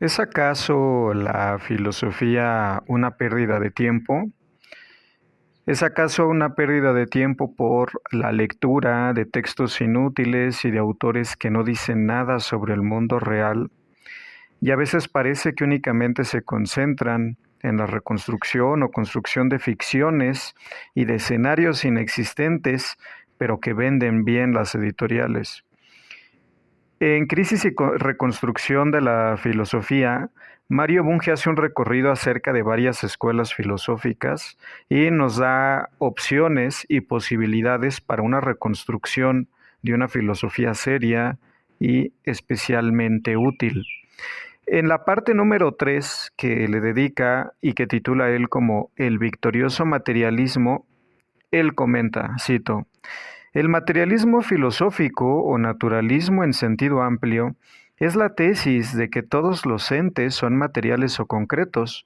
¿Es acaso la filosofía una pérdida de tiempo? ¿Es acaso una pérdida de tiempo por la lectura de textos inútiles y de autores que no dicen nada sobre el mundo real? Y a veces parece que únicamente se concentran en la reconstrucción o construcción de ficciones y de escenarios inexistentes, pero que venden bien las editoriales. En Crisis y Reconstrucción de la Filosofía, Mario Bunge hace un recorrido acerca de varias escuelas filosóficas y nos da opciones y posibilidades para una reconstrucción de una filosofía seria y especialmente útil. En la parte número 3 que le dedica y que titula él como El victorioso materialismo, él comenta, cito, el materialismo filosófico o naturalismo en sentido amplio es la tesis de que todos los entes son materiales o concretos,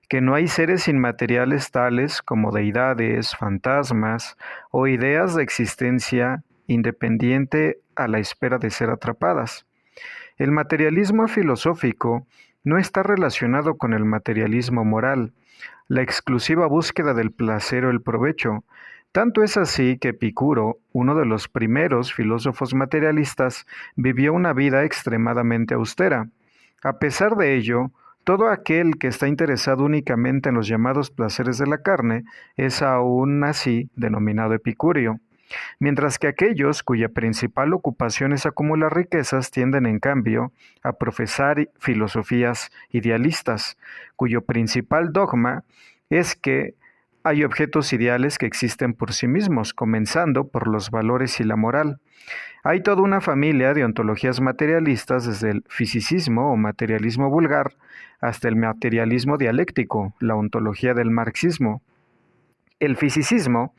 que no hay seres inmateriales tales como deidades, fantasmas o ideas de existencia independiente a la espera de ser atrapadas. El materialismo filosófico no está relacionado con el materialismo moral, la exclusiva búsqueda del placer o el provecho. Tanto es así que Epicuro, uno de los primeros filósofos materialistas, vivió una vida extremadamente austera. A pesar de ello, todo aquel que está interesado únicamente en los llamados placeres de la carne es aún así denominado epicúreo, mientras que aquellos cuya principal ocupación es acumular riquezas tienden en cambio a profesar filosofías idealistas, cuyo principal dogma es que hay objetos ideales que existen por sí mismos, comenzando por los valores y la moral. Hay toda una familia de ontologías materialistas desde el fisicismo o materialismo vulgar hasta el materialismo dialéctico, la ontología del marxismo. El fisicismo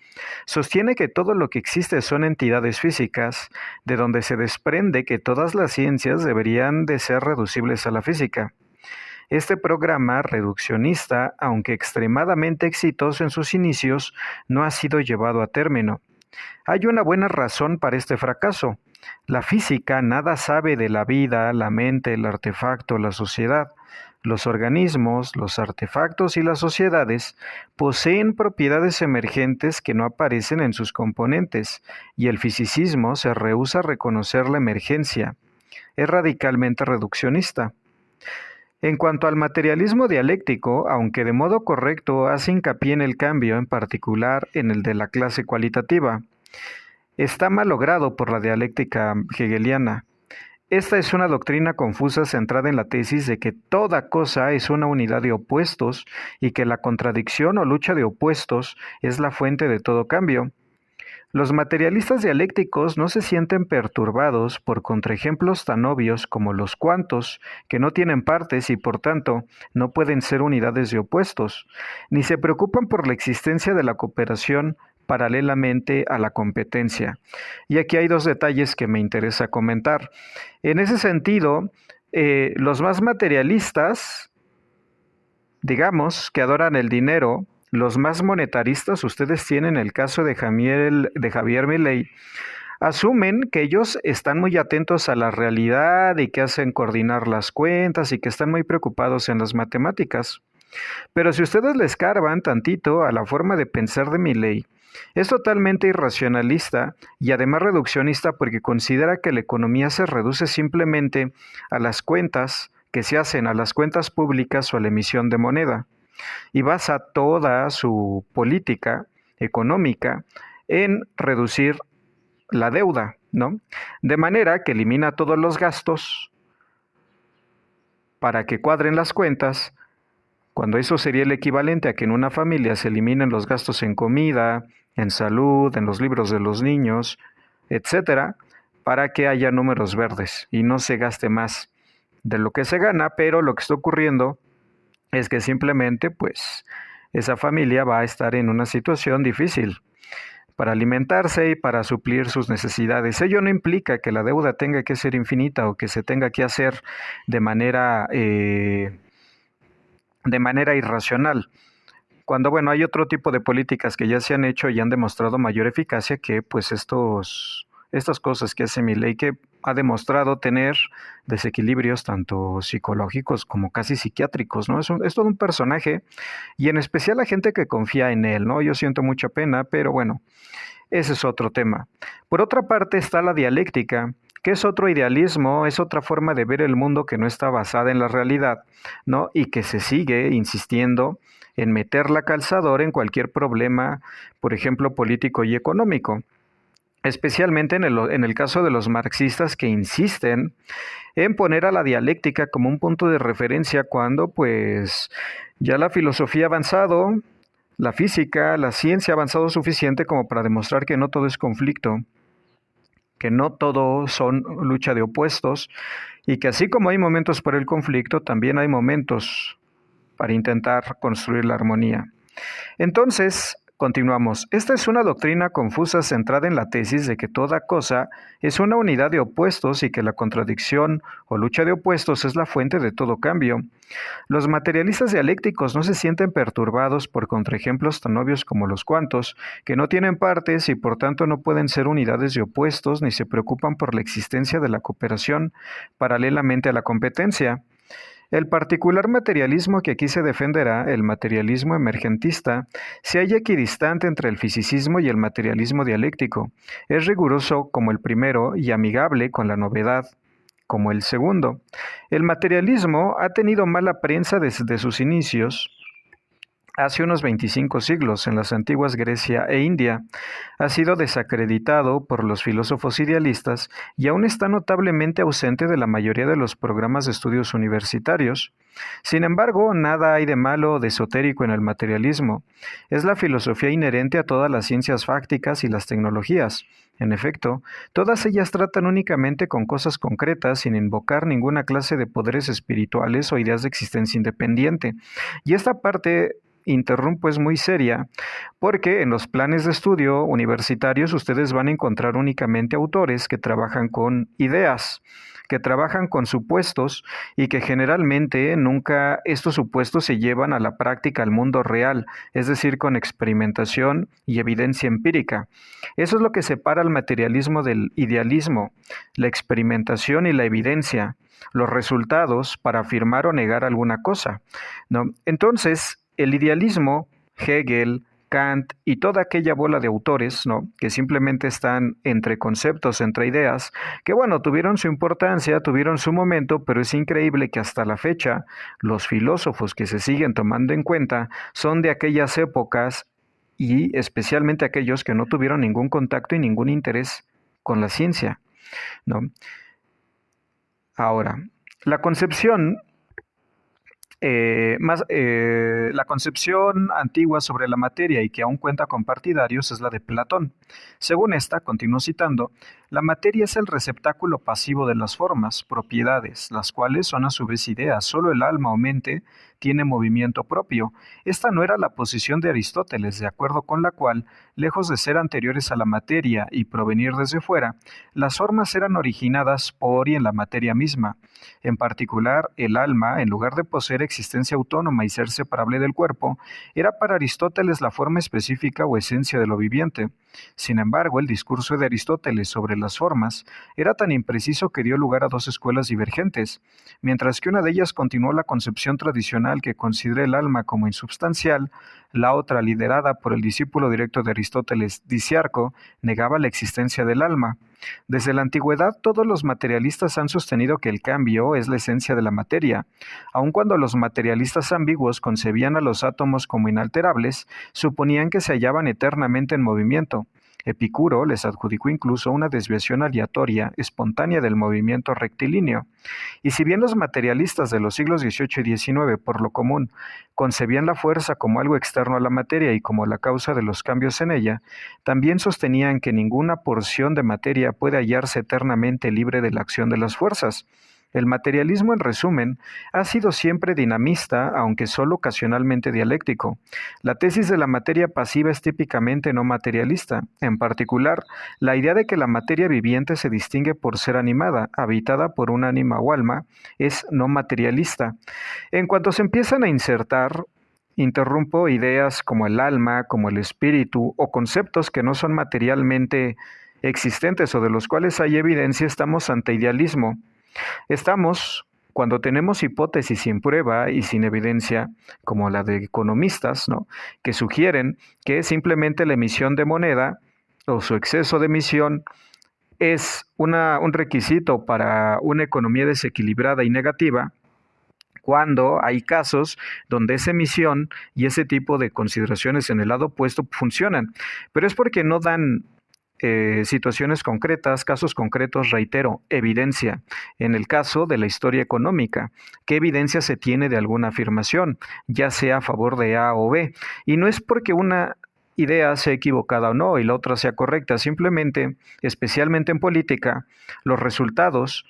sostiene que todo lo que existe son entidades físicas, de donde se desprende que todas las ciencias deberían de ser reducibles a la física. Este programa reduccionista, aunque extremadamente exitoso en sus inicios, no ha sido llevado a término. Hay una buena razón para este fracaso. La física nada sabe de la vida, la mente, el artefacto, la sociedad. Los organismos, los artefactos y las sociedades poseen propiedades emergentes que no aparecen en sus componentes, y el fisicismo se rehúsa a reconocer la emergencia. Es radicalmente reduccionista. En cuanto al materialismo dialéctico, aunque de modo correcto hace hincapié en el cambio, en particular en el de la clase cualitativa, está malogrado por la dialéctica hegeliana. Esta es una doctrina confusa centrada en la tesis de que toda cosa es una unidad de opuestos y que la contradicción o lucha de opuestos es la fuente de todo cambio. Los materialistas dialécticos no se sienten perturbados por contraejemplos tan obvios como los cuantos, que no tienen partes y por tanto no pueden ser unidades de opuestos, ni se preocupan por la existencia de la cooperación paralelamente a la competencia. Y aquí hay dos detalles que me interesa comentar. En ese sentido, los más materialistas, digamos, que adoran el dinero, los más monetaristas, ustedes tienen el caso de Javier Milei, asumen que ellos están muy atentos a la realidad y que hacen coordinar las cuentas y que están muy preocupados en las matemáticas. Pero si ustedes le escarban tantito a la forma de pensar de Milei, es totalmente irracionalista y además reduccionista porque considera que la economía se reduce simplemente a las cuentas que se hacen, a las cuentas públicas o a la emisión de moneda, y basa toda su política económica en reducir la deuda, ¿no? De manera que elimina todos los gastos para que cuadren las cuentas, cuando eso sería el equivalente a que en una familia se eliminen los gastos en comida, en salud, en los libros de los niños, etcétera, para que haya números verdes y no se gaste más de lo que se gana, pero lo que está ocurriendo es que simplemente, pues, esa familia va a estar en una situación difícil para alimentarse y para suplir sus necesidades. Ello no implica que la deuda tenga que ser infinita o que se tenga que hacer de manera irracional. Cuando, bueno, hay otro tipo de políticas que ya se han hecho y han demostrado mayor eficacia que, pues, estas cosas que hace Milei, que ha demostrado tener desequilibrios tanto psicológicos como casi psiquiátricos, ¿no? Es todo un personaje, y en especial la gente que confía en él, ¿no? Yo siento mucha pena, pero bueno, ese es otro tema. Por otra parte está la dialéctica, que es otro idealismo, es otra forma de ver el mundo que no está basada en la realidad, ¿no? Y que se sigue insistiendo en meter la calzadora en cualquier problema, por ejemplo, político y económico. Especialmente en el caso de los marxistas que insisten en poner a la dialéctica como un punto de referencia cuando pues ya la filosofía ha avanzado, la física, la ciencia ha avanzado suficiente como para demostrar que no todo es conflicto, que no todo son lucha de opuestos, y que así como hay momentos para el conflicto, también hay momentos para intentar construir la armonía. Entonces, continuamos. Esta es una doctrina confusa centrada en la tesis de que toda cosa es una unidad de opuestos y que la contradicción o lucha de opuestos es la fuente de todo cambio. Los materialistas dialécticos no se sienten perturbados por contraejemplos tan obvios como los cuantos, que no tienen partes y por tanto no pueden ser unidades de opuestos, ni se preocupan por la existencia de la cooperación paralelamente a la competencia. El particular materialismo que aquí se defenderá, el materialismo emergentista, se halla equidistante entre el fisicismo y el materialismo dialéctico. Es riguroso como el primero y amigable con la novedad como el segundo. El materialismo ha tenido mala prensa desde sus inicios, hace unos 25 siglos, en las antiguas Grecia e India. Ha sido desacreditado por los filósofos idealistas y aún está notablemente ausente de la mayoría de los programas de estudios universitarios. Sin embargo, nada hay de malo o de esotérico en el materialismo. Es la filosofía inherente a todas las ciencias fácticas y las tecnologías. En efecto, todas ellas tratan únicamente con cosas concretas sin invocar ninguna clase de poderes espirituales o ideas de existencia independiente. Y esta parte interrumpo es muy seria, porque en los planes de estudio universitarios ustedes van a encontrar únicamente autores que trabajan con ideas, que trabajan con supuestos y que generalmente nunca estos supuestos se llevan a la práctica, al mundo real, es decir, con experimentación y evidencia empírica. Eso es lo que separa el materialismo del idealismo, la experimentación y la evidencia, los resultados para afirmar o negar alguna cosa, ¿no? Entonces, el idealismo, Hegel, Kant y toda aquella bola de autores, ¿no?, que simplemente están entre conceptos, entre ideas, que bueno, tuvieron su importancia, tuvieron su momento, pero es increíble que hasta la fecha los filósofos que se siguen tomando en cuenta son de aquellas épocas y especialmente aquellos que no tuvieron ningún contacto y ningún interés con la ciencia, ¿no? Ahora, la concepción la concepción antigua sobre la materia y que aún cuenta con partidarios es la de Platón. Según esta, continúo citando, la materia es el receptáculo pasivo de las formas, propiedades, las cuales son a su vez ideas. Solo el alma o mente tiene movimiento propio. Esta no era la posición de Aristóteles, de acuerdo con la cual, lejos de ser anteriores a la materia y provenir desde fuera, las formas eran originadas por y en la materia misma. En particular, el alma, en lugar de poseer existencia autónoma y ser separable del cuerpo, era para Aristóteles la forma específica o esencia de lo viviente. Sin embargo, el discurso de Aristóteles sobre las formas era tan impreciso que dio lugar a dos escuelas divergentes. Mientras que una de ellas continuó la concepción tradicional que considera el alma como insubstancial, la otra, liderada por el discípulo directo de Aristóteles, Diciarco, negaba la existencia del alma. Desde la antigüedad, todos los materialistas han sostenido que el cambio es la esencia de la materia. Aun cuando los materialistas ambiguos concebían a los átomos como inalterables, suponían que se hallaban eternamente en movimiento. Epicuro les adjudicó incluso una desviación aleatoria, espontánea del movimiento rectilíneo. Y si bien los materialistas de los siglos XVIII y XIX, por lo común, concebían la fuerza como algo externo a la materia y como la causa de los cambios en ella, también sostenían que ninguna porción de materia puede hallarse eternamente libre de la acción de las fuerzas. El materialismo, en resumen, ha sido siempre dinamista, aunque solo ocasionalmente dialéctico. La tesis de la materia pasiva es típicamente no materialista. En particular, la idea de que la materia viviente se distingue por ser animada, habitada por un ánima o alma, es no materialista. En cuanto se empiezan a insertar, ideas como el alma, como el espíritu, o conceptos que no son materialmente existentes o de los cuales hay evidencia, estamos ante idealismo. Estamos cuando tenemos hipótesis sin prueba y sin evidencia, como la de economistas, ¿no?, que sugieren que simplemente la emisión de moneda o su exceso de emisión es un requisito para una economía desequilibrada y negativa, cuando hay casos donde esa emisión y ese tipo de consideraciones en el lado opuesto funcionan. Pero es porque no dan situaciones concretas, casos concretos, reitero, evidencia. En el caso de la historia económica, ¿qué evidencia se tiene de alguna afirmación, ya sea a favor de A o B? Y no es porque una idea sea equivocada o no y la otra sea correcta, simplemente, especialmente en política, los resultados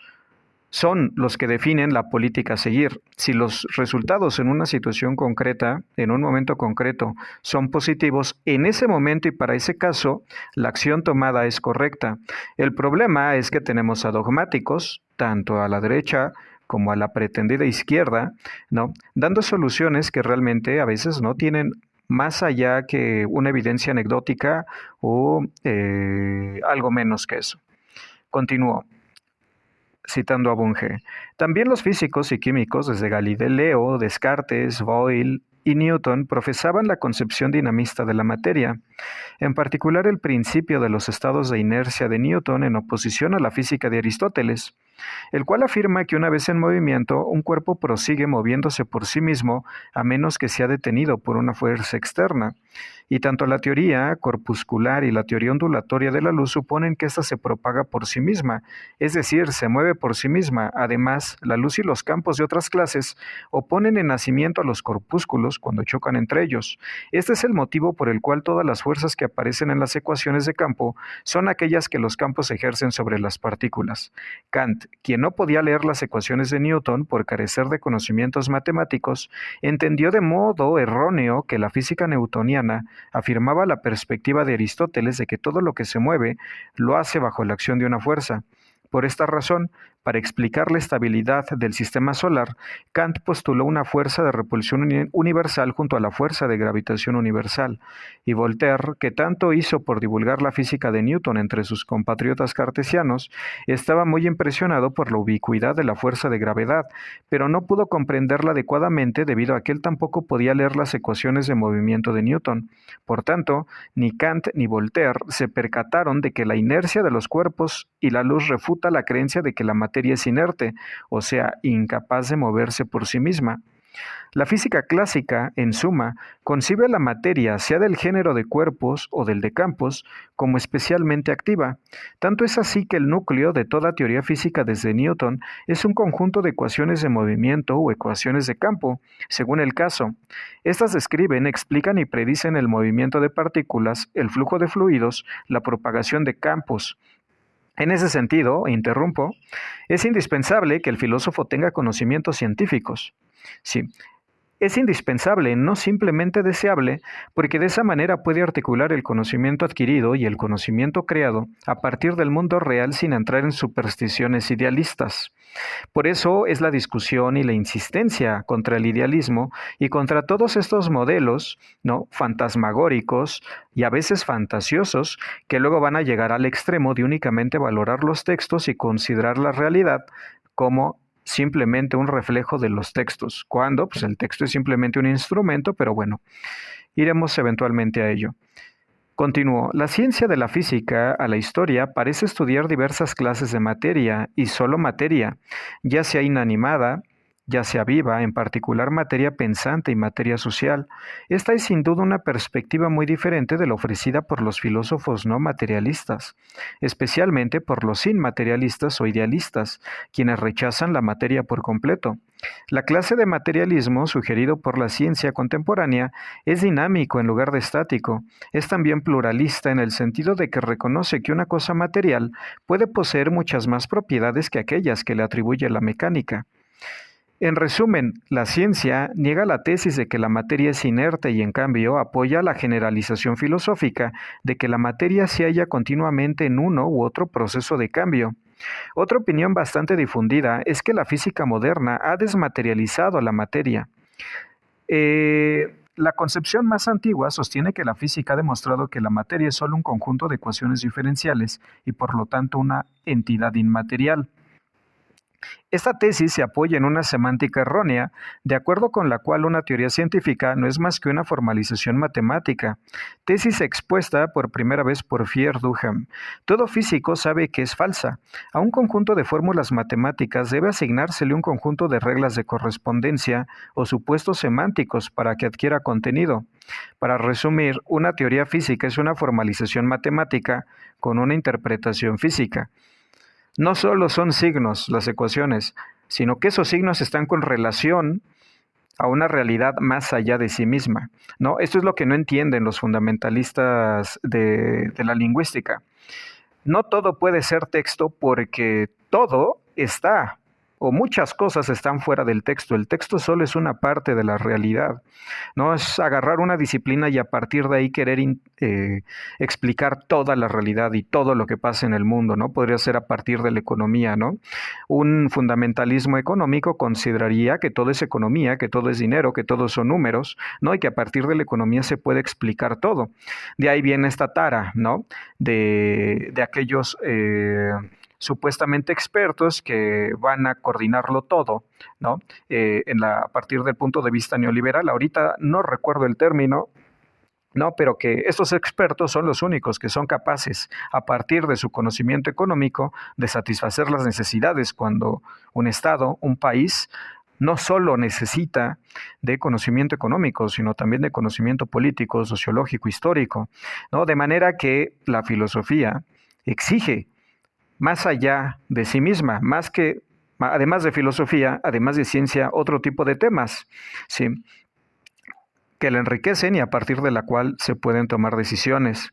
son los que definen la política a seguir. Si los resultados en una situación concreta, en un momento concreto, son positivos, en ese momento y para ese caso, la acción tomada es correcta. El problema es que tenemos a dogmáticos, tanto a la derecha como a la pretendida izquierda, ¿no?, dando soluciones que realmente a veces no tienen más allá que una evidencia anecdótica o algo menos que eso. Continúo citando a Bunge. También los físicos y químicos, desde Galileo, Descartes, Boyle y Newton, profesaban la concepción dinamista de la materia, en particular el principio de los estados de inercia de Newton en oposición a la física de Aristóteles, el cual afirma que una vez en movimiento, un cuerpo prosigue moviéndose por sí mismo a menos que sea detenido por una fuerza externa. Y tanto la teoría corpuscular y la teoría ondulatoria de la luz suponen que ésta se propaga por sí misma, es decir, se mueve por sí misma. Además, la luz y los campos de otras clases oponen en nacimiento a los corpúsculos cuando chocan entre ellos. Este es el motivo por el cual todas las fuerzas que aparecen en las ecuaciones de campo son aquellas que los campos ejercen sobre las partículas. Kant, quien no podía leer las ecuaciones de Newton por carecer de conocimientos matemáticos, entendió de modo erróneo que la física newtoniana afirmaba la perspectiva de Aristóteles de que todo lo que se mueve lo hace bajo la acción de una fuerza. Por esta razón, para explicar la estabilidad del sistema solar, Kant postuló una fuerza de repulsión universal junto a la fuerza de gravitación universal, y Voltaire, que tanto hizo por divulgar la física de Newton entre sus compatriotas cartesianos, estaba muy impresionado por la ubicuidad de la fuerza de gravedad, pero no pudo comprenderla adecuadamente debido a que él tampoco podía leer las ecuaciones de movimiento de Newton. Por tanto, ni Kant ni Voltaire se percataron de que la inercia de los cuerpos y la luz refuta la creencia de que la materia es inerte, o sea, incapaz de moverse por sí misma. La física clásica, en suma, concibe la materia, sea del género de cuerpos o del de campos, como especialmente activa. Tanto es así que el núcleo de toda teoría física desde Newton es un conjunto de ecuaciones de movimiento o ecuaciones de campo, según el caso. Estas describen, explican y predicen el movimiento de partículas, el flujo de fluidos, la propagación de campos. En ese sentido, interrumpo, es indispensable que el filósofo tenga conocimientos científicos. Sí, es indispensable, no simplemente deseable, porque de esa manera puede articular el conocimiento adquirido y el conocimiento creado a partir del mundo real sin entrar en supersticiones idealistas. Por eso es la discusión y la insistencia contra el idealismo y contra todos estos modelos, ¿no?, fantasmagóricos y a veces fantasiosos, que luego van a llegar al extremo de únicamente valorar los textos y considerar la realidad como simplemente un reflejo de los textos, cuando pues el texto es simplemente un instrumento, pero bueno, iremos eventualmente a ello. Continúo. La ciencia de la física a la historia parece estudiar diversas clases de materia y solo materia, ya sea inanimada, ya sea viva, en particular materia pensante y materia social. Esta es sin duda una perspectiva muy diferente de la ofrecida por los filósofos no materialistas, especialmente por los inmaterialistas o idealistas, quienes rechazan la materia por completo. La clase de materialismo sugerido por la ciencia contemporánea es dinámico en lugar de estático. Es también pluralista en el sentido de que reconoce que una cosa material puede poseer muchas más propiedades que aquellas que le atribuye la mecánica. En resumen, la ciencia niega la tesis de que la materia es inerte y en cambio apoya la generalización filosófica de que la materia se halla continuamente en uno u otro proceso de cambio. Otra opinión bastante difundida es que la física moderna ha desmaterializado la materia. la concepción más antigua sostiene que la física ha demostrado que la materia es solo un conjunto de ecuaciones diferenciales y por lo tanto una entidad inmaterial. Esta tesis se apoya en una semántica errónea, de acuerdo con la cual una teoría científica no es más que una formalización matemática, tesis expuesta por primera vez por Pierre Duhem. Todo físico sabe que es falsa. A un conjunto de fórmulas matemáticas debe asignársele un conjunto de reglas de correspondencia o supuestos semánticos para que adquiera contenido. Para resumir, una teoría física es una formalización matemática con una interpretación física. No solo son signos las ecuaciones, sino que esos signos están con relación a una realidad más allá de sí misma, ¿no? Esto es lo que no entienden los fundamentalistas de la lingüística. No todo puede ser texto porque todo está, o muchas cosas están fuera del texto. El texto solo es una parte de la realidad. No es agarrar una disciplina y a partir de ahí querer explicar toda la realidad y todo lo que pasa en el mundo, ¿no? Podría ser a partir de la economía, ¿no? Un fundamentalismo económico consideraría que todo es economía, que todo es dinero, que todo son números, ¿no? Y que a partir de la economía se puede explicar todo. De ahí viene esta tara, ¿no? De aquellos supuestamente expertos que van a coordinarlo todo, ¿no? A partir del punto de vista neoliberal. Ahorita no recuerdo el término, ¿no? Pero que estos expertos son los únicos que son capaces, a partir de su conocimiento económico, de satisfacer las necesidades cuando un Estado, un país, no solo necesita de conocimiento económico, sino también de conocimiento político, sociológico, histórico, ¿no? De manera que la filosofía exige más allá de sí misma, además de filosofía, además de ciencia, otro tipo de temas, ¿sí? Que la enriquecen y a partir de la cual se pueden tomar decisiones.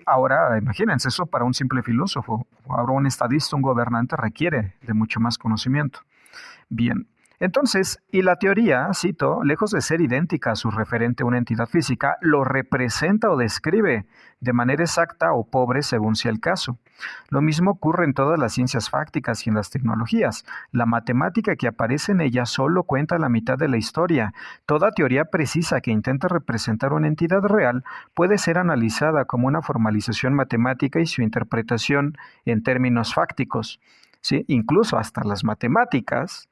Ahora, imagínense eso para un simple filósofo. Ahora un estadista, un gobernante requiere de mucho más conocimiento. Bien. Entonces, y la teoría, cito, lejos de ser idéntica a su referente, una entidad física, lo representa o describe de manera exacta o pobre según sea el caso. Lo mismo ocurre en todas las ciencias fácticas y en las tecnologías. La matemática que aparece en ella solo cuenta la mitad de la historia. Toda teoría precisa que intenta representar una entidad real puede ser analizada como una formalización matemática y su interpretación en términos fácticos. ¿Sí? Incluso hasta las matemáticas,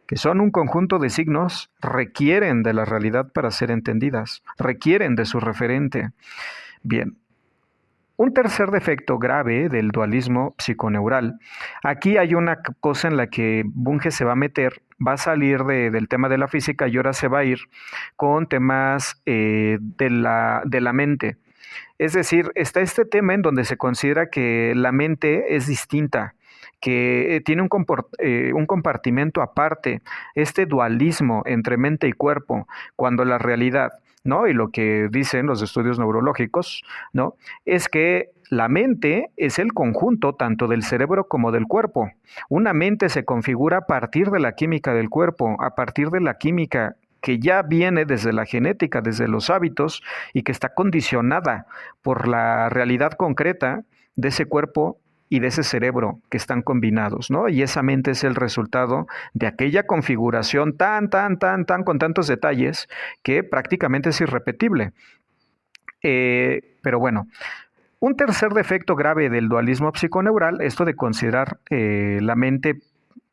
que son un conjunto de signos, requieren de la realidad para ser entendidas, requieren de su referente. Bien, un tercer defecto grave del dualismo psiconeural. Aquí hay una cosa en la que Bunge se va a meter, va a salir del tema de la física y ahora se va a ir con temas de la mente. Es decir, está este tema en donde se considera que la mente es distinta, que tiene un compartimento aparte, este dualismo entre mente y cuerpo, cuando la realidad, ¿no? Y lo que dicen los estudios neurológicos, ¿no? Es que la mente es el conjunto tanto del cerebro como del cuerpo. Una mente se configura a partir de la química del cuerpo, a partir de la química que ya viene desde la genética, desde los hábitos y que está condicionada por la realidad concreta de ese cuerpo y de ese cerebro que están combinados, ¿no? Y esa mente es el resultado de aquella configuración tan, con tantos detalles que prácticamente es irrepetible. Pero bueno, un tercer defecto grave del dualismo psiconeural, esto de considerar la mente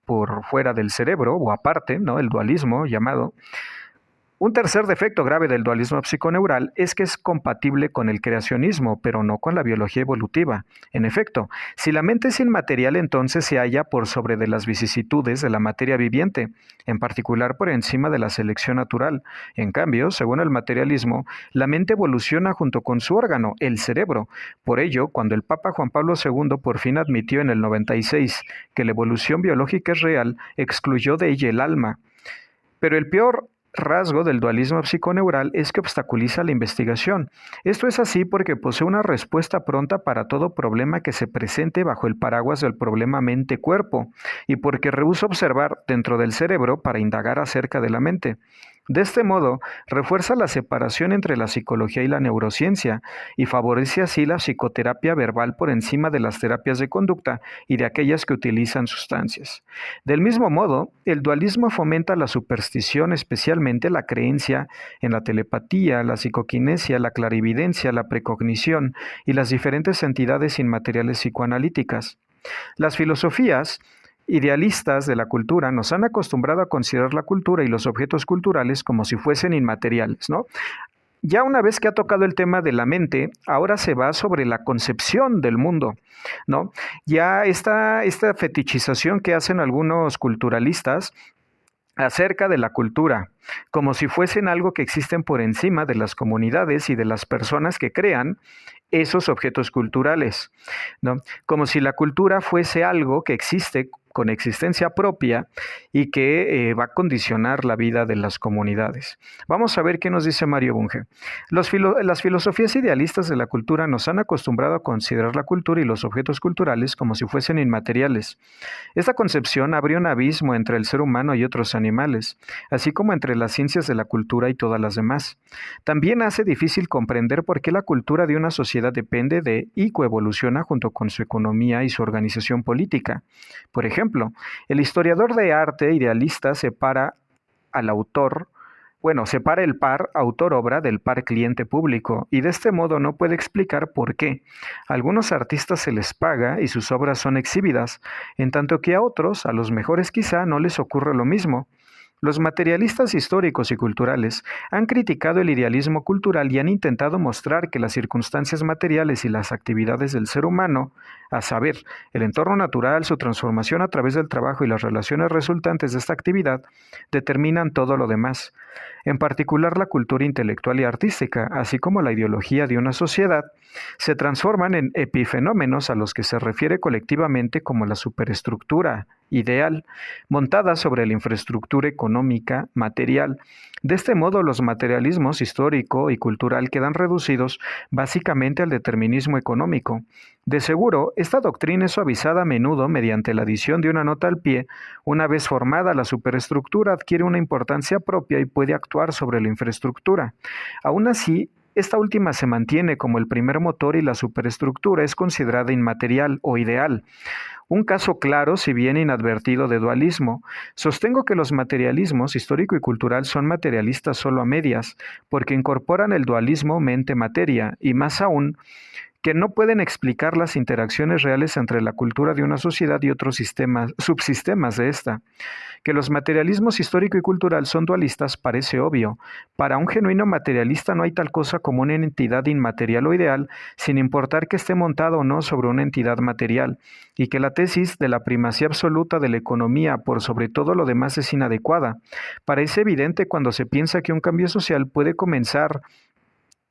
por fuera del cerebro o aparte, ¿no? El dualismo llamado. Un tercer defecto grave del dualismo psiconeural es que es compatible con el creacionismo, pero no con la biología evolutiva. En efecto, si la mente es inmaterial, entonces se halla por sobre de las vicisitudes de la materia viviente, en particular por encima de la selección natural. En cambio, según el materialismo, la mente evoluciona junto con su órgano, el cerebro. Por ello, cuando el Papa Juan Pablo II por fin admitió en el 96 que la evolución biológica es real, excluyó de ella el alma. Pero el peor rasgo del dualismo psiconeural es que obstaculiza la investigación. Esto es así porque posee una respuesta pronta para todo problema que se presente bajo el paraguas del problema mente-cuerpo y porque rehúsa observar dentro del cerebro para indagar acerca de la mente. De este modo, refuerza la separación entre la psicología y la neurociencia y favorece así la psicoterapia verbal por encima de las terapias de conducta y de aquellas que utilizan sustancias. Del mismo modo, el dualismo fomenta la superstición, especialmente la creencia en la telepatía, la psicoquinesia, la clarividencia, la precognición y las diferentes entidades inmateriales psicoanalíticas. Las filosofías idealistas de la cultura nos han acostumbrado a considerar la cultura y los objetos culturales como si fuesen inmateriales, ¿no? Ya una vez que ha tocado el tema de la mente, ahora se va sobre la concepción del mundo, ¿no? Ya esta fetichización que hacen algunos culturalistas acerca de la cultura, como si fuesen algo que existen por encima de las comunidades y de las personas que crean esos objetos culturales, ¿no? Como si la cultura fuese algo que existe con existencia propia y que va a condicionar la vida de las comunidades. Vamos a ver qué nos dice Mario Bunge. Las filosofías idealistas de la cultura nos han acostumbrado a considerar la cultura y los objetos culturales como si fuesen inmateriales. Esta concepción abrió un abismo entre el ser humano y otros animales, así como entre las ciencias de la cultura y todas las demás. También hace difícil comprender por qué la cultura de una sociedad depende de y coevoluciona junto con su economía y su organización política. Por ejemplo, el historiador de arte idealista separa el par autor-obra del par cliente-público y de este modo no puede explicar por qué a algunos artistas se les paga y sus obras son exhibidas, en tanto que a otros, a los mejores quizá, no les ocurre lo mismo. Los materialistas históricos y culturales han criticado el idealismo cultural y han intentado mostrar que las circunstancias materiales y las actividades del ser humano, a saber, el entorno natural, su transformación a través del trabajo y las relaciones resultantes de esta actividad, determinan todo lo demás, en particular la cultura intelectual y artística, así como la ideología de una sociedad, se transforman en epifenómenos a los que se refiere colectivamente como la superestructura ideal, montada sobre la infraestructura económica, material. De este modo, los materialismos histórico y cultural quedan reducidos básicamente al determinismo económico. De seguro, esta doctrina es suavizada a menudo mediante la adición de una nota al pie. Una vez formada, la superestructura adquiere una importancia propia y puede actuar sobre la infraestructura. Aún así, esta última se mantiene como el primer motor y la superestructura es considerada inmaterial o ideal. Un caso claro, si bien inadvertido, de dualismo. Sostengo que los materialismos histórico y cultural son materialistas solo a medias, porque incorporan el dualismo mente-materia, y más aún, que no pueden explicar las interacciones reales entre la cultura de una sociedad y otros subsistemas de esta. Que los materialismos histórico y cultural son dualistas parece obvio. Para un genuino materialista no hay tal cosa como una entidad inmaterial o ideal, sin importar que esté montado o no sobre una entidad material, y que la tesis de la primacía absoluta de la economía por sobre todo lo demás es inadecuada. Parece evidente cuando se piensa que un cambio social puede comenzar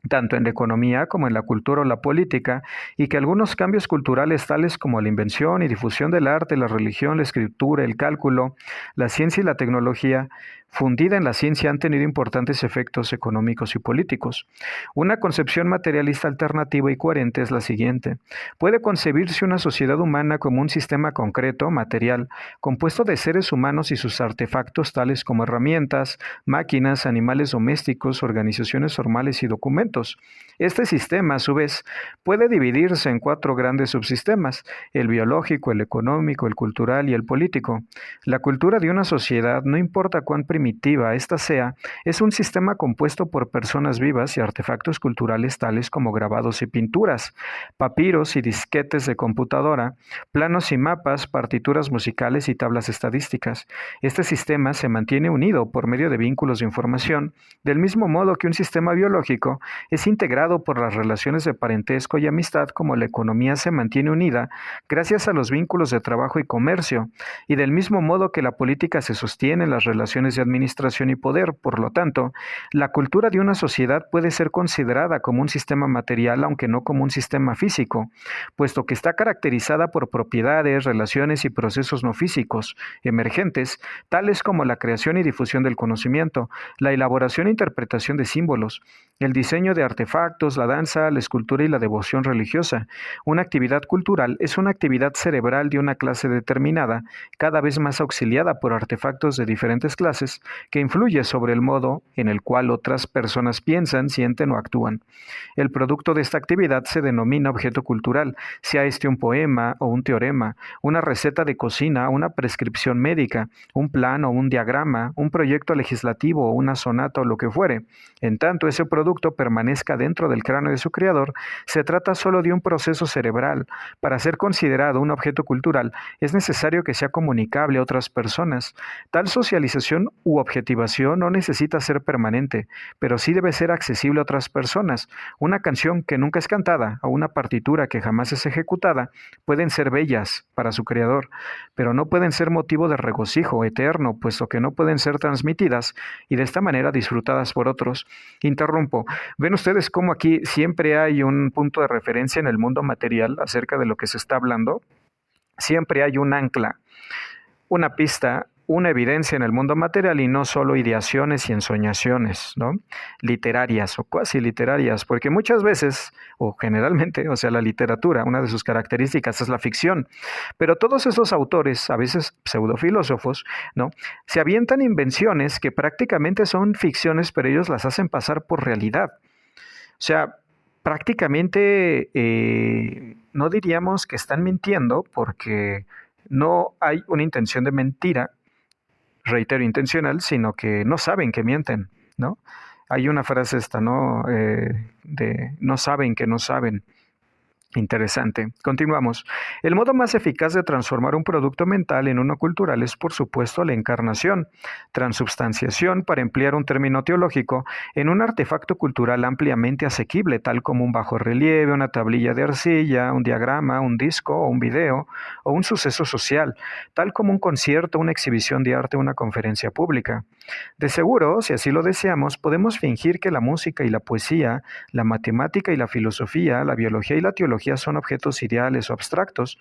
tanto en la economía como en la cultura o la política, y que algunos cambios culturales tales como la invención y difusión del arte, la religión, la escritura, el cálculo, la ciencia y la tecnología, fundida en la ciencia, han tenido importantes efectos económicos y políticos. Una concepción materialista alternativa y coherente es la siguiente. Puede concebirse una sociedad humana como un sistema concreto, material, compuesto de seres humanos y sus artefactos tales como herramientas, máquinas, animales domésticos, organizaciones formales y documentos. Este sistema, a su vez, puede dividirse en 4 grandes subsistemas: el biológico, el económico, el cultural y el político. La cultura de una sociedad, no importa cuán primitiva ésta sea, es un sistema compuesto por personas vivas y artefactos culturales tales como grabados y pinturas, papiros y disquetes de computadora, planos y mapas, partituras musicales y tablas estadísticas. Este sistema se mantiene unido por medio de vínculos de información, del mismo modo que un sistema biológico es integrado por las relaciones de parentesco y amistad, como la economía se mantiene unida gracias a los vínculos de trabajo y comercio, y del mismo modo que la política se sostiene en las relaciones de administración y poder. Por lo tanto, la cultura de una sociedad puede ser considerada como un sistema material, aunque no como un sistema físico, puesto que está caracterizada por propiedades, relaciones y procesos no físicos, emergentes, tales como la creación y difusión del conocimiento, la elaboración e interpretación de símbolos, el diseño de artefactos, la danza, la escultura y la devoción religiosa. Una actividad cultural es una actividad cerebral de una clase determinada, cada vez más auxiliada por artefactos de diferentes clases, personas que influye sobre el modo en el cual otras personas piensan, sienten o actúan. El producto de esta actividad se denomina objeto cultural, sea este un poema o un teorema, una receta de cocina, una prescripción médica, un plan o un diagrama, un proyecto legislativo o una sonata o lo que fuere. En tanto ese producto permanezca dentro del cráneo de su creador, se trata solo de un proceso cerebral. Para ser considerado un objeto cultural, es necesario que sea comunicable a otras personas. Tal socialización u objetivación no necesita ser permanente, pero sí debe ser accesible a otras personas. Una canción que nunca es cantada o una partitura que jamás es ejecutada pueden ser bellas para su creador, pero no pueden ser motivo de regocijo eterno, puesto que no pueden ser transmitidas y de esta manera disfrutadas por otros. Interrumpo. ¿Ven ustedes cómo aquí siempre hay un punto de referencia en el mundo material acerca de lo que se está hablando? Siempre hay un ancla, una pista, una evidencia en el mundo material y no solo ideaciones y ensoñaciones, ¿no? Literarias o cuasi literarias, porque muchas veces, o generalmente, o sea, la literatura, una de sus características es la ficción, pero todos esos autores, a veces pseudofilósofos, ¿no? Se avientan invenciones que prácticamente son ficciones, pero ellos las hacen pasar por realidad. O sea, prácticamente no diríamos que están mintiendo porque no hay una intención de mentira, reitero, intencional, sino que no saben que mienten, ¿no? Hay una frase esta, ¿no? De no saben que no saben. Interesante. Continuamos. El modo más eficaz de transformar un producto mental en uno cultural es, por supuesto, la encarnación, transubstanciación, para emplear un término teológico, en un artefacto cultural ampliamente asequible, tal como un bajorrelieve, una tablilla de arcilla, un diagrama, un disco o un video, o un suceso social, tal como un concierto, una exhibición de arte o una conferencia pública. De seguro, si así lo deseamos, podemos fingir que la música y la poesía, la matemática y la filosofía, la biología y la teología son objetos ideales o abstractos,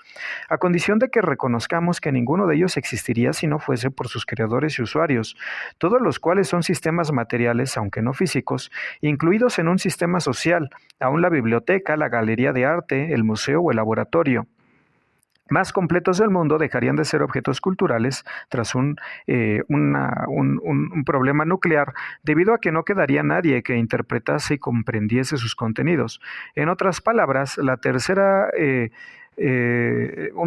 a condición de que reconozcamos que ninguno de ellos existiría si no fuese por sus creadores y usuarios, todos los cuales son sistemas materiales, aunque no físicos, incluidos en un sistema social, aun la biblioteca, la galería de arte, el museo o el laboratorio más completos del mundo dejarían de ser objetos culturales tras un problema nuclear, debido a que no quedaría nadie que interpretase y comprendiese sus contenidos. En otras palabras, un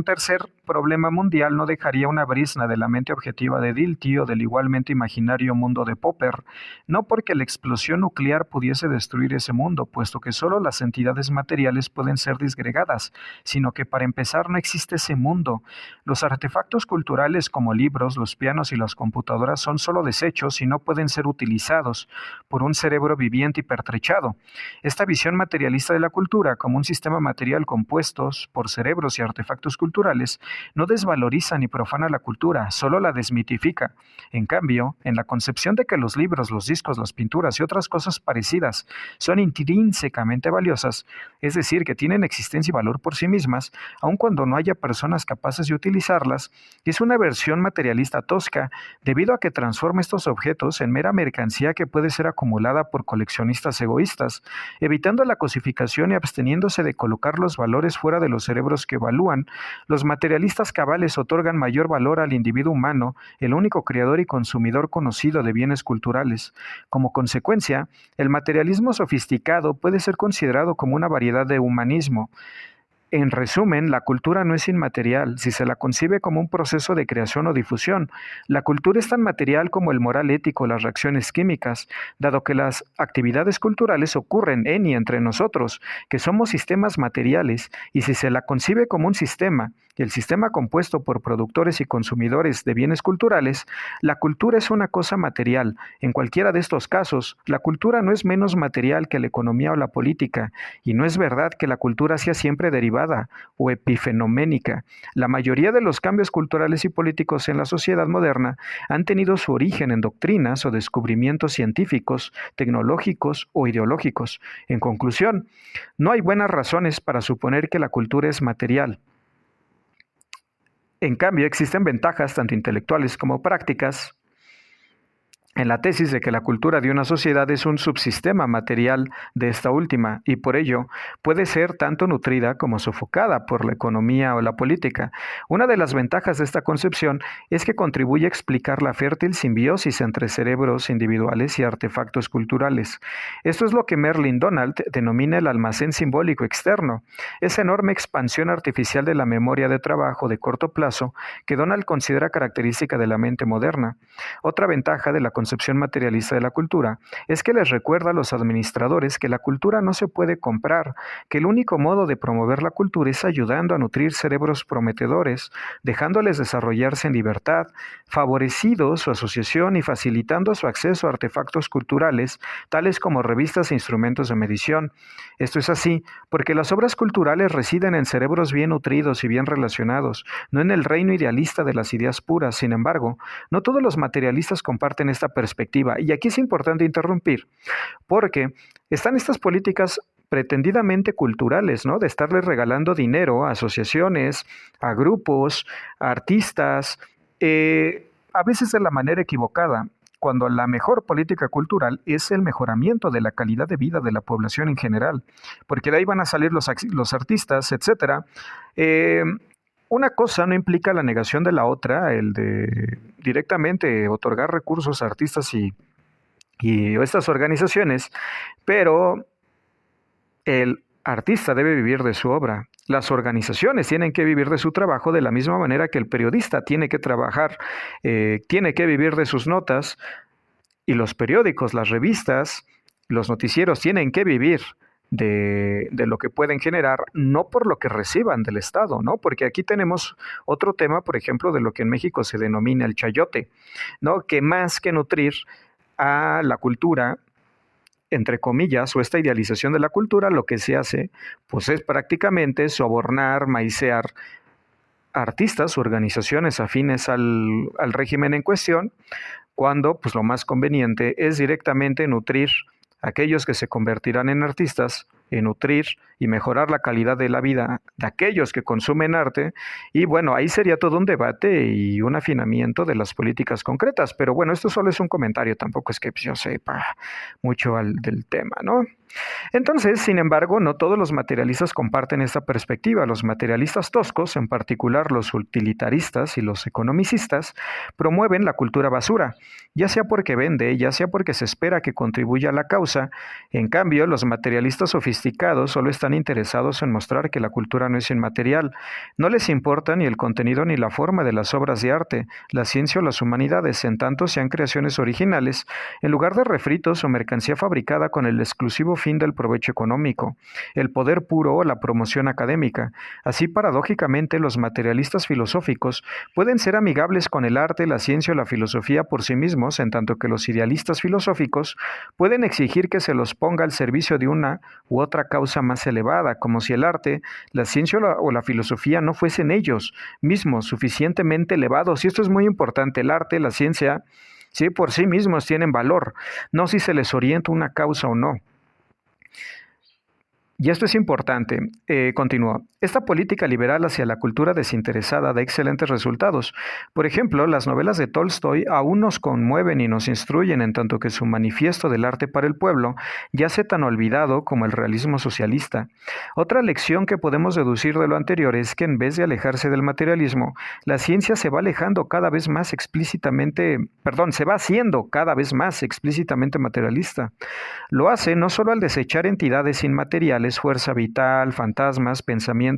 tercer problema mundial no dejaría una brizna de la mente objetiva de Dilthey o del igualmente imaginario mundo de Popper, no porque la explosión nuclear pudiese destruir ese mundo, puesto que solo las entidades materiales pueden ser disgregadas, sino que para empezar no existe ese mundo. Los artefactos culturales como libros, los pianos y las computadoras son solo desechos y no pueden ser utilizados por un cerebro viviente y pertrechado. Esta visión materialista de la cultura como un sistema material compuestos por cerebros y artefactos culturales no desvaloriza ni profana la cultura, solo la desmitifica. En cambio, en la concepción de que los libros, los discos, las pinturas y otras cosas parecidas son intrínsecamente valiosas, es decir, que tienen existencia y valor por sí mismas, aun cuando no haya personas capaces de utilizarlas, es una versión materialista tosca, debido a que transforma estos objetos en mera mercancía que puede ser acumulada por coleccionistas egoístas, evitando la cosificación y absteniéndose de colocar los valores fuera de los cerebros que evalúan. Los materialistas cabales otorgan mayor valor al individuo humano, el único creador y consumidor conocido de bienes culturales. Como consecuencia, el materialismo sofisticado puede ser considerado como una variedad de humanismo. En resumen, la cultura no es inmaterial si se la concibe como un proceso de creación o difusión. La cultura es tan material como el moral ético, las reacciones químicas, dado que las actividades culturales ocurren en y entre nosotros, que somos sistemas materiales, y si se la concibe como un sistema, el sistema compuesto por productores y consumidores de bienes culturales, la cultura es una cosa material. En cualquiera de estos casos, la cultura no es menos material que la economía o la política, y no es verdad que la cultura sea siempre derivada o epifenoménica. La mayoría de los cambios culturales y políticos en la sociedad moderna han tenido su origen en doctrinas o descubrimientos científicos, tecnológicos o ideológicos. En conclusión, no hay buenas razones para suponer que la cultura es material. En cambio, existen ventajas tanto intelectuales como prácticas en la tesis de que la cultura de una sociedad es un subsistema material de esta última y por ello puede ser tanto nutrida como sofocada por la economía o la política. Una de las ventajas de esta concepción es que contribuye a explicar la fértil simbiosis entre cerebros individuales y artefactos culturales. Esto es lo que Merlin Donald denomina el almacén simbólico externo, esa enorme expansión artificial de la memoria de trabajo de corto plazo que Donald considera característica de la mente moderna. Otra ventaja de la concepción materialista de la cultura es que les recuerda a los administradores que la cultura no se puede comprar, que el único modo de promover la cultura es ayudando a nutrir cerebros prometedores, dejándoles desarrollarse en libertad, favoreciendo su asociación y facilitando su acceso a artefactos culturales, tales como revistas e instrumentos de medición. Esto es así porque las obras culturales residen en cerebros bien nutridos y bien relacionados, no en el reino idealista de las ideas puras. Sin embargo, no todos los materialistas comparten esta perspectiva, y aquí es importante interrumpir, porque están estas políticas pretendidamente culturales, ¿no? De estarles regalando dinero a asociaciones, a grupos, a artistas, a veces de la manera equivocada, cuando la mejor política cultural es el mejoramiento de la calidad de vida de la población en general, porque de ahí van a salir los artistas, etcétera. Una cosa no implica la negación de la otra, el de directamente otorgar recursos a artistas y estas organizaciones, pero el artista debe vivir de su obra. Las organizaciones tienen que vivir de su trabajo de la misma manera que el periodista tiene que trabajar, tiene que vivir de sus notas, y los periódicos, las revistas, los noticieros tienen que vivir de lo que pueden generar, no por lo que reciban del Estado, ¿no? Porque aquí tenemos otro tema, por ejemplo, de lo que en México se denomina el chayote, ¿no? Que más que nutrir a la cultura, entre comillas, o esta idealización de la cultura, lo que se hace, pues es prácticamente sobornar, maicear artistas, organizaciones afines al régimen en cuestión, cuando pues lo más conveniente es directamente nutrir a aquellos que se convertirán en artistas, en nutrir y mejorar la calidad de la vida de aquellos que consumen arte, y bueno, ahí sería todo un debate y un afinamiento de las políticas concretas, pero bueno, esto solo es un comentario, tampoco es que yo sepa mucho del tema, ¿no? Entonces, sin embargo, no todos los materialistas comparten esta perspectiva. Los materialistas toscos, en particular los utilitaristas y los economicistas, promueven la cultura basura, ya sea porque vende, ya sea porque se espera que contribuya a la causa. En cambio, los materialistas sofisticados solo están interesados en mostrar que la cultura no es inmaterial. No les importa ni el contenido ni la forma de las obras de arte, la ciencia o las humanidades, en tanto sean creaciones originales, en lugar de refritos o mercancía fabricada con el exclusivo fin del provecho económico, el poder puro o la promoción académica. Así, paradójicamente, los materialistas filosóficos pueden ser amigables con el arte, la ciencia o la filosofía por sí mismos, en tanto que los idealistas filosóficos pueden exigir que se los ponga al servicio de una u otra causa más elevada, como si el arte, la ciencia o la filosofía no fuesen ellos mismos suficientemente elevados. Y esto es muy importante: el arte, la ciencia, sí, por sí mismos tienen valor, no si se les orienta una causa o no. Y esto es importante. Continúa. Esta política liberal hacia la cultura desinteresada da excelentes resultados. Por ejemplo, las novelas de Tolstoy aún nos conmueven y nos instruyen, en tanto que su manifiesto del arte para el pueblo yace tan olvidado como el realismo socialista. Otra lección que podemos deducir de lo anterior es que en vez de alejarse del materialismo, la ciencia se va alejando cada vez más explícitamente, se va haciendo cada vez más explícitamente materialista. Lo hace no solo al desechar entidades inmateriales, fuerza vital, fantasmas, pensamientos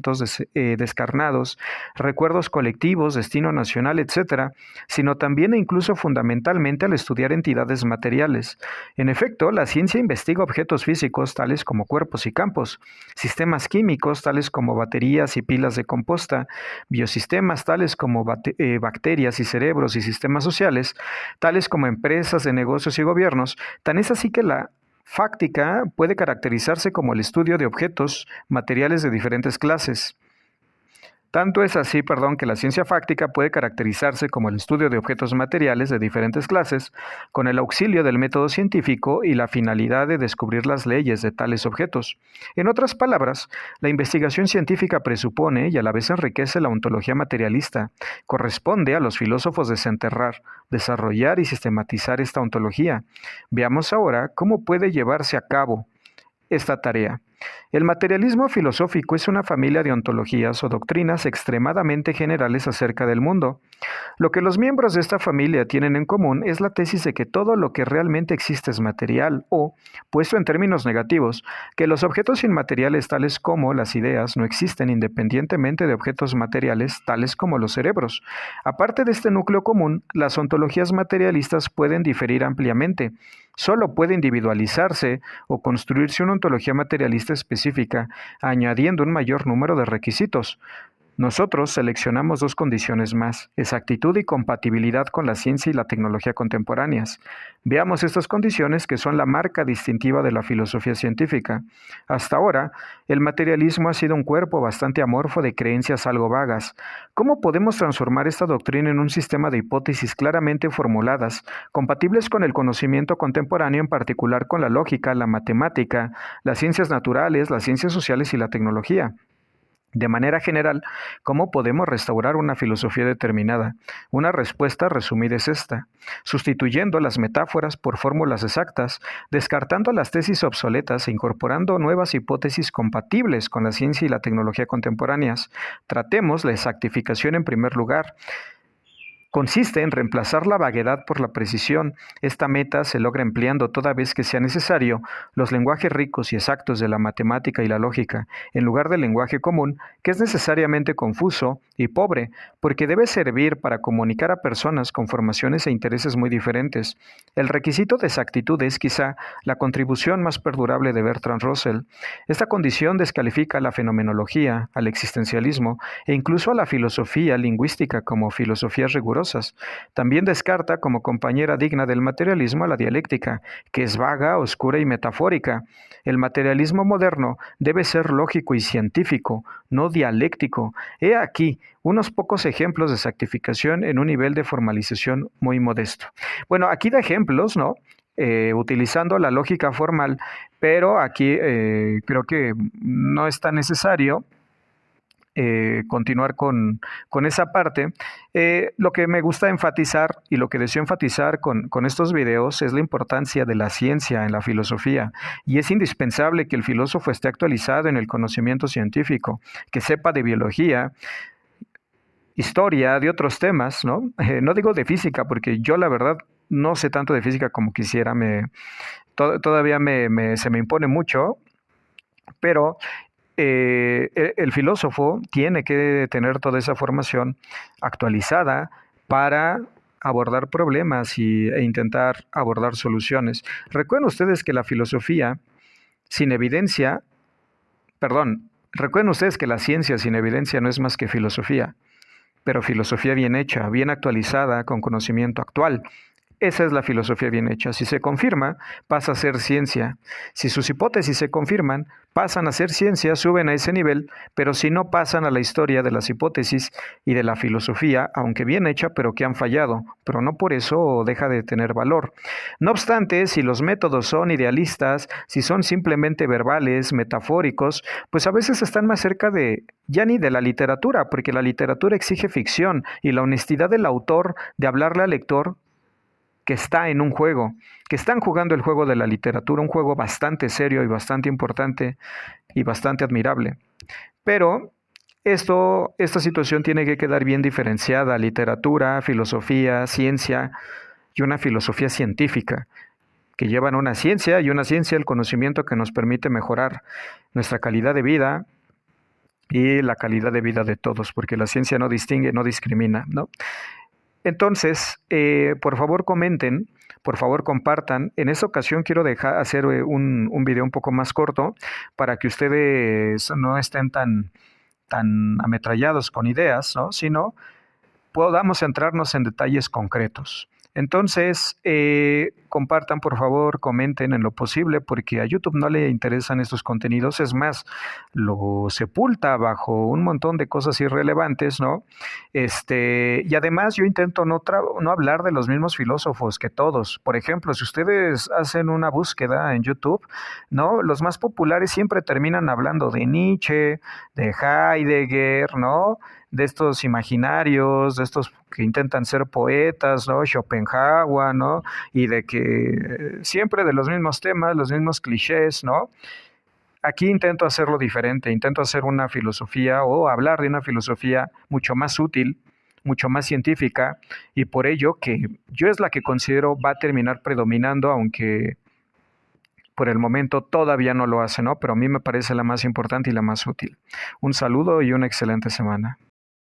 descarnados, recuerdos colectivos, destino nacional, etc., sino también e incluso fundamentalmente al estudiar entidades materiales. En efecto, la ciencia investiga objetos físicos tales como cuerpos y campos, sistemas químicos tales como baterías y pilas de composta, biosistemas tales como bacterias y cerebros, y sistemas sociales tales como empresas de negocios y gobiernos. Tan es así que la fáctica puede caracterizarse como el estudio de objetos materiales de diferentes clases. Tanto es así, que la ciencia fáctica puede caracterizarse como el estudio de objetos materiales de diferentes clases, con el auxilio del método científico y la finalidad de descubrir las leyes de tales objetos. En otras palabras, la investigación científica presupone y a la vez enriquece la ontología materialista. Corresponde a los filósofos desenterrar, desarrollar y sistematizar esta ontología. Veamos ahora cómo puede llevarse a cabo esta tarea. El materialismo filosófico es una familia de ontologías o doctrinas extremadamente generales acerca del mundo. Lo que los miembros de esta familia tienen en común es la tesis de que todo lo que realmente existe es material o, puesto en términos negativos, que los objetos inmateriales tales como las ideas no existen independientemente de objetos materiales tales como los cerebros. Aparte de este núcleo común, las ontologías materialistas pueden diferir ampliamente. Solo puede individualizarse o construirse una ontología materialista específica, añadiendo un mayor número de requisitos. Nosotros seleccionamos dos condiciones más: exactitud y compatibilidad con la ciencia y la tecnología contemporáneas. Veamos estas condiciones que son la marca distintiva de la filosofía científica. Hasta ahora, el materialismo ha sido un cuerpo bastante amorfo de creencias algo vagas. ¿Cómo podemos transformar esta doctrina en un sistema de hipótesis claramente formuladas, compatibles con el conocimiento contemporáneo, en particular con la lógica, la matemática, las ciencias naturales, las ciencias sociales y la tecnología? De manera general, ¿cómo podemos restaurar una filosofía determinada? Una respuesta resumida es esta: sustituyendo las metáforas por fórmulas exactas, descartando las tesis obsoletas e incorporando nuevas hipótesis compatibles con la ciencia y la tecnología contemporáneas. Tratemos la exactificación en primer lugar. Consiste en reemplazar la vaguedad por la precisión. Esta meta se logra empleando toda vez que sea necesario los lenguajes ricos y exactos de la matemática y la lógica, en lugar del lenguaje común, que es necesariamente confuso y pobre, porque debe servir para comunicar a personas con formaciones e intereses muy diferentes. El requisito de exactitud es quizá la contribución más perdurable de Bertrand Russell. Esta condición descalifica a la fenomenología, al existencialismo e incluso a la filosofía lingüística como filosofías rigurosas. También descarta como compañera digna del materialismo a la dialéctica, que es vaga, oscura y metafórica. El materialismo moderno debe ser lógico y científico, no dialéctico. He aquí unos pocos ejemplos de exactificación en un nivel de formalización muy modesto. Bueno, aquí da ejemplos, ¿no? Utilizando la lógica formal, pero aquí creo que no es tan necesario continuar con esa parte. Lo que me gusta enfatizar y lo que deseo enfatizar con estos videos es la importancia de la ciencia en la filosofía, y es indispensable que el filósofo esté actualizado en el conocimiento científico, que sepa de biología, historia, de otros temas, ¿no? No digo de física, porque yo la verdad no sé tanto de física como quisiera, todavía se me impone mucho, pero el filósofo tiene que tener toda esa formación actualizada para abordar problemas e intentar abordar soluciones. Recuerden ustedes que la filosofía sin evidencia, recuerden ustedes que la ciencia sin evidencia no es más que filosofía, pero filosofía bien hecha, bien actualizada, con conocimiento actual. Esa es la filosofía bien hecha. Si se confirma, pasa a ser ciencia. Si sus hipótesis se confirman, pasan a ser ciencia, suben a ese nivel, pero si no, pasan a la historia de las hipótesis y de la filosofía, aunque bien hecha, pero que han fallado, pero no por eso deja de tener valor. No obstante, si los métodos son idealistas, si son simplemente verbales, metafóricos, pues a veces están más cerca ya ni de la literatura, porque la literatura exige ficción y la honestidad del autor de hablarle al lector que está en un juego, que están jugando el juego de la literatura, un juego bastante serio y bastante importante y bastante admirable. Pero esta situación tiene que quedar bien diferenciada: literatura, filosofía, ciencia y una filosofía científica, que llevan una ciencia el conocimiento que nos permite mejorar nuestra calidad de vida y la calidad de vida de todos, porque la ciencia no distingue, no discrimina, ¿no? Entonces, por favor comenten, por favor compartan. En esta ocasión quiero hacer un video un poco más corto para que ustedes no estén tan ametrallados con ideas, ¿no? Sino podamos centrarnos en detalles concretos. Entonces, compartan, por favor, comenten en lo posible, porque a YouTube no le interesan estos contenidos. Es más, lo sepulta bajo un montón de cosas irrelevantes, ¿no? Y además yo intento no hablar de los mismos filósofos que todos. Por ejemplo, si ustedes hacen una búsqueda en YouTube, ¿no? Los más populares siempre terminan hablando de Nietzsche, de Heidegger, ¿no? De estos imaginarios, de estos que intentan ser poetas, ¿no? Schopenhauer, ¿no? Y de que siempre de los mismos temas, los mismos clichés, ¿no? Aquí intento hacerlo diferente, intento hacer una filosofía o hablar de una filosofía mucho más útil, mucho más científica, y por ello que yo es la que considero va a terminar predominando, aunque por el momento todavía no lo hace, ¿no? Pero a mí me parece la más importante y la más útil. Un saludo y una excelente semana.